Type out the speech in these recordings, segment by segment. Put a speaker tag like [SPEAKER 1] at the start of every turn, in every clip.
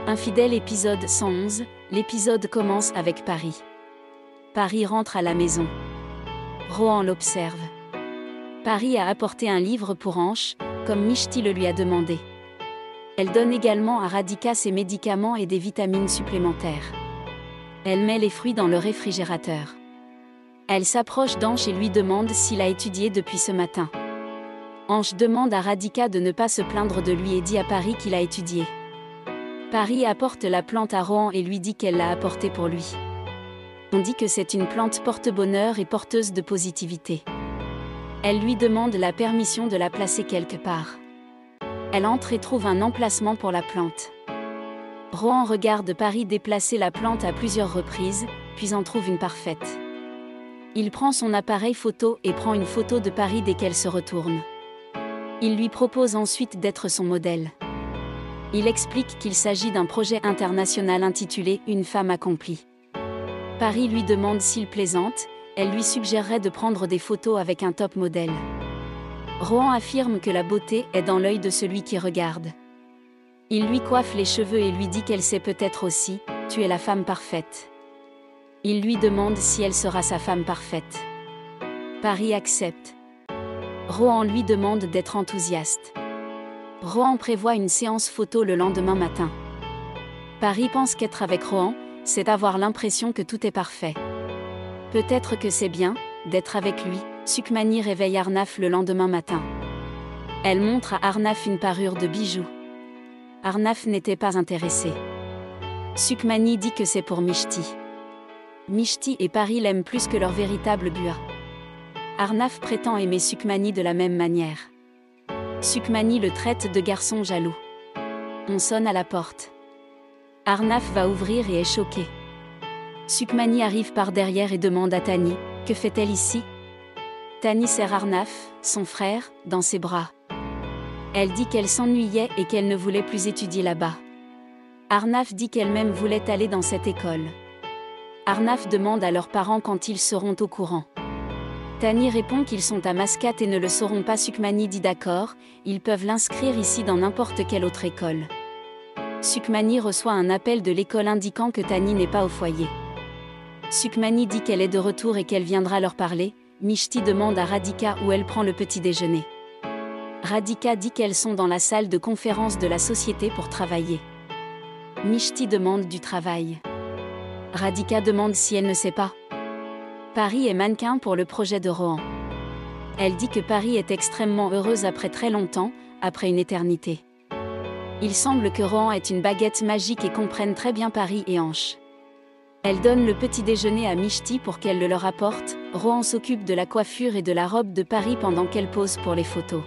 [SPEAKER 1] Infidèle épisode 111, l'épisode commence avec Paris. Paris rentre à la maison. Rohan l'observe. Paris a apporté un livre pour Anche, comme Mishti le lui a demandé. Elle donne également à Radhika ses médicaments et des vitamines supplémentaires. Elle met les fruits dans le réfrigérateur. Elle s'approche d'Anche et lui demande s'il a étudié depuis ce matin. Anche demande à Radhika de ne pas se plaindre de lui et dit à Paris qu'il a étudié. Paris apporte la plante à Rohan et lui dit qu'elle l'a apportée pour lui. On dit que c'est une plante porte-bonheur et porteuse de positivité. Elle lui demande la permission de la placer quelque part. Elle entre et trouve un emplacement pour la plante. Rohan regarde Paris déplacer la plante à plusieurs reprises, puis en trouve une parfaite. Il prend son appareil photo et prend une photo de Paris dès qu'elle se retourne. Il lui propose ensuite d'être son modèle. Il explique qu'il s'agit d'un projet international intitulé « Une femme accomplie ». Paris lui demande s'il plaisante, elle lui suggérerait de prendre des photos avec un top modèle. Rohan affirme que la beauté est dans l'œil de celui qui regarde. Il lui coiffe les cheveux et lui dit qu'elle sait peut-être aussi « Tu es la femme parfaite ». Il lui demande si elle sera sa femme parfaite. Paris accepte. Rohan lui demande d'être enthousiaste. Rohan prévoit une séance photo le lendemain matin. Paris pense qu'être avec Rohan, c'est avoir l'impression que tout est parfait. Peut-être que c'est bien d'être avec lui. Sukmani réveille Arnaf le lendemain matin. Elle montre à Arnaf une parure de bijoux. Arnaf n'était pas intéressé. Sukmani dit que c'est pour Mishti. Mishti et Paris l'aiment plus que leur véritable bua. Arnaf prétend aimer Sukmani de la même manière. Sukmani le traite de garçon jaloux. On sonne à la porte. Arnaf va ouvrir et est choqué. Sukmani arrive par derrière et demande à Tani « Que fait-elle ici ?» Tani serre Arnaf, son frère, dans ses bras. Elle dit qu'elle s'ennuyait et qu'elle ne voulait plus étudier là-bas. Arnaf dit qu'elle-même voulait aller dans cette école. Arnaf demande à leurs parents quand ils seront au courant. Tani répond qu'ils sont à Mascate et ne le sauront pas. Sukmani dit d'accord, ils peuvent l'inscrire ici dans n'importe quelle autre école. Sukmani reçoit un appel de l'école indiquant que Tani n'est pas au foyer. Sukmani dit qu'elle est de retour et qu'elle viendra leur parler. Mishti demande à Radhika où elle prend le petit déjeuner. Radhika dit qu'elles sont dans la salle de conférence de la société pour travailler. Mishti demande du travail. Radhika demande si elle ne sait pas. Paris est mannequin pour le projet de Rohan. Elle dit que Paris est extrêmement heureuse après très longtemps, après une éternité. Il semble que Rohan ait une baguette magique et comprenne très bien Paris et Anche. Elle donne le petit déjeuner à Mishti pour qu'elle le leur apporte. Rohan s'occupe de la coiffure et de la robe de Paris pendant qu'elle pose pour les photos.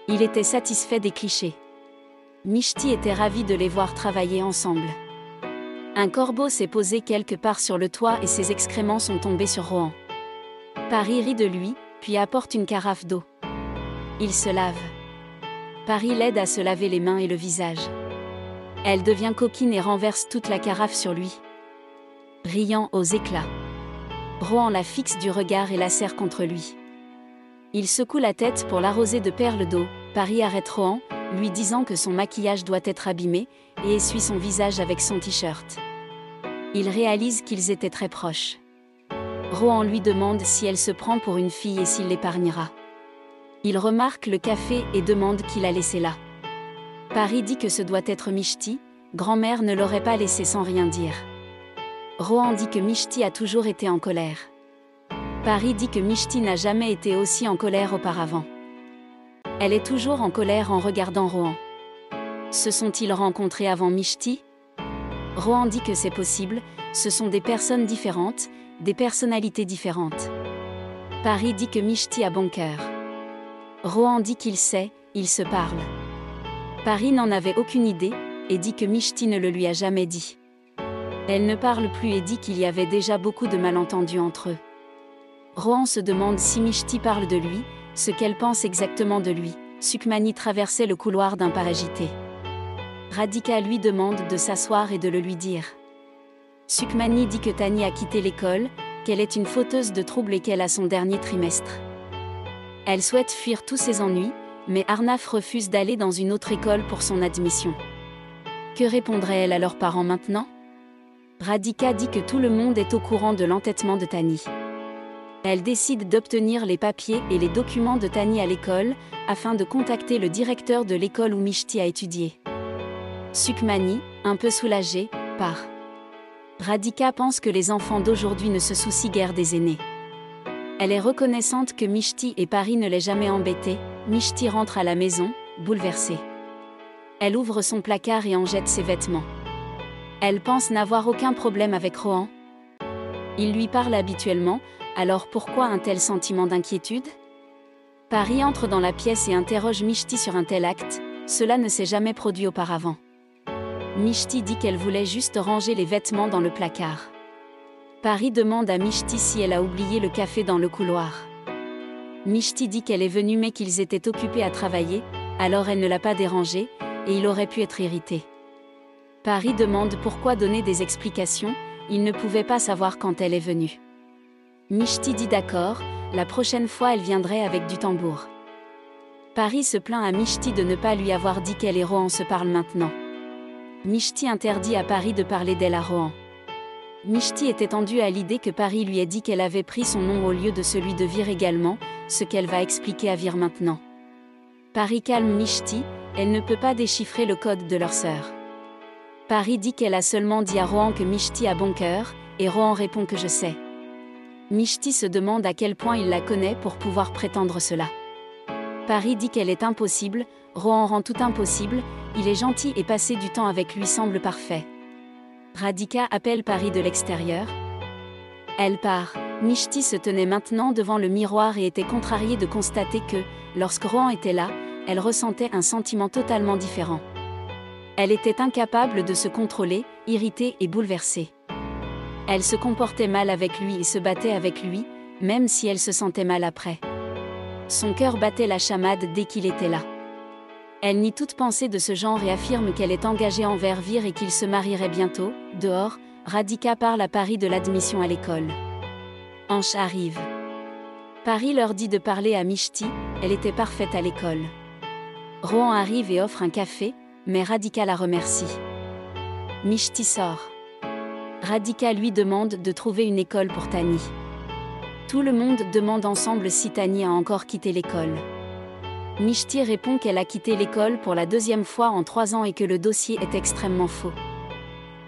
[SPEAKER 1] Il était satisfait des clichés. Mishti était ravie de les voir travailler ensemble. Un corbeau s'est posé quelque part sur le toit et ses excréments sont tombés sur Rohan. Paris rit de lui, puis apporte une carafe d'eau. Il se lave. Paris l'aide à se laver les mains et le visage. Elle devient coquine et renverse toute la carafe sur lui. Riant aux éclats. Rohan la fixe du regard et la serre contre lui. Il secoue la tête pour l'arroser de perles d'eau. Paris arrête Rohan, lui disant que son maquillage doit être abîmé, et essuie son visage avec son t-shirt. Il réalise qu'ils étaient très proches. Rohan lui demande si elle se prend pour une fille et s'il l'épargnera. Il remarque le café et demande qui l'a laissé là. Paris dit que ce doit être Mishti, grand-mère ne l'aurait pas laissé sans rien dire. Rohan dit que Mishti a toujours été en colère. Paris dit que Mishti n'a jamais été aussi en colère auparavant. Elle est toujours en colère en regardant Rohan. Se sont-ils rencontrés avant Mishti ? Rohan dit que c'est possible, ce sont des personnes différentes, des personnalités différentes. Paris dit que Mishti a bon cœur. Rohan dit qu'il sait, ils se parlent. Paris n'en avait aucune idée, et dit que Mishti ne le lui a jamais dit. Elle ne parle plus et dit qu'il y avait déjà beaucoup de malentendus entre eux. Rohan se demande si Mishti parle de lui, ce qu'elle pense exactement de lui. Sukmani traversait le couloir d'un pas agité. Radhika lui demande de s'asseoir et de le lui dire. Sukmani dit que Tani a quitté l'école, qu'elle est une fauteuse de troubles et qu'elle a son dernier trimestre. Elle souhaite fuir tous ses ennuis, mais Arnaf refuse d'aller dans une autre école pour son admission. Que répondraient-elles à leurs parents maintenant? Radhika dit que tout le monde est au courant de l'entêtement de Tani. Elle décide d'obtenir les papiers et les documents de Tani à l'école, afin de contacter le directeur de l'école où Mishti a étudié. Sukmani, un peu soulagée, part. Radhika pense que les enfants d'aujourd'hui ne se soucient guère des aînés. Elle est reconnaissante que Mishti et Pari ne l'aient jamais embêtée. Mishti rentre à la maison, bouleversée. Elle ouvre son placard et en jette ses vêtements. Elle pense n'avoir aucun problème avec Rohan. Il lui parle habituellement, alors pourquoi un tel sentiment d'inquiétude? Pari entre dans la pièce et interroge Mishti sur un tel acte, cela ne s'est jamais produit auparavant. Mishti dit qu'elle voulait juste ranger les vêtements dans le placard. Pari demande à Mishti si elle a oublié le café dans le couloir. Mishti dit qu'elle est venue mais qu'ils étaient occupés à travailler, alors elle ne l'a pas dérangé, et il aurait pu être irrité. Pari demande pourquoi donner des explications, il ne pouvait pas savoir quand elle est venue. Mishti dit d'accord, la prochaine fois elle viendrait avec du tambour. Pari se plaint à Mishti de ne pas lui avoir dit qu'elle et Rohan se parlent maintenant. Mishti interdit à Pari de parler d'elle à Rohan. Mishti est étendue à l'idée que Pari lui ait dit qu'elle avait pris son nom au lieu de celui de Vir également, ce qu'elle va expliquer à Vir maintenant. Pari calme Mishti, elle ne peut pas déchiffrer le code de leur sœur. Pari dit qu'elle a seulement dit à Rohan que Mishti a bon cœur, et Rohan répond que je sais. Mishti se demande à quel point il la connaît pour pouvoir prétendre cela. Pari dit qu'elle est impossible, Rohan rend tout impossible, il est gentil et passer du temps avec lui semble parfait. Radhika appelle Pari de l'extérieur. Elle part. Mishti se tenait maintenant devant le miroir et était contrariée de constater que, lorsque Rohan était là, elle ressentait un sentiment totalement différent. Elle était incapable de se contrôler, irritée et bouleversée. Elle se comportait mal avec lui et se battait avec lui, même si elle se sentait mal après. Son cœur battait la chamade dès qu'il était là. Elle nie toute pensée de ce genre et affirme qu'elle est engagée envers Vir et qu'ils se marieraient bientôt. Dehors, Radhika parle à Pari de l'admission à l'école. Ansh arrive. Pari leur dit de parler à Mishti, elle était parfaite à l'école. Rohan arrive et offre un café, mais Radhika la remercie. Mishti sort. Radhika lui demande de trouver une école pour Tani. Tout le monde demande ensemble si Tani a encore quitté l'école. Mishti répond qu'elle a quitté l'école pour la 2e fois en 3 ans et que le dossier est extrêmement faux.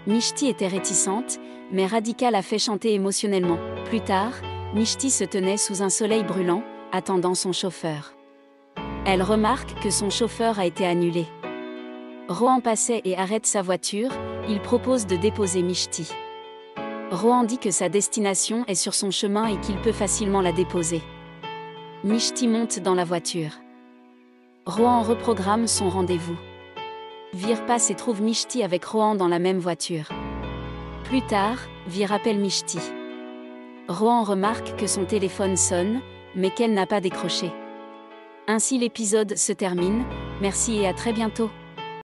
[SPEAKER 1] Mishti était réticente, mais Radhika l'a fait chanter émotionnellement. Plus tard, Mishti se tenait sous un soleil brûlant, attendant son chauffeur. Elle remarque que son chauffeur a été annulé. Rohan passait et arrête sa voiture, il propose de déposer Mishti. Rohan dit que sa destination est sur son chemin et qu'il peut facilement la déposer. Mishti monte dans la voiture. Rohan reprogramme son rendez-vous. Vir passe et trouve Mishti avec Rohan dans la même voiture. Plus tard, Vir appelle Mishti. Rohan remarque que son téléphone sonne, mais qu'elle n'a pas décroché. Ainsi l'épisode se termine, merci et à très bientôt.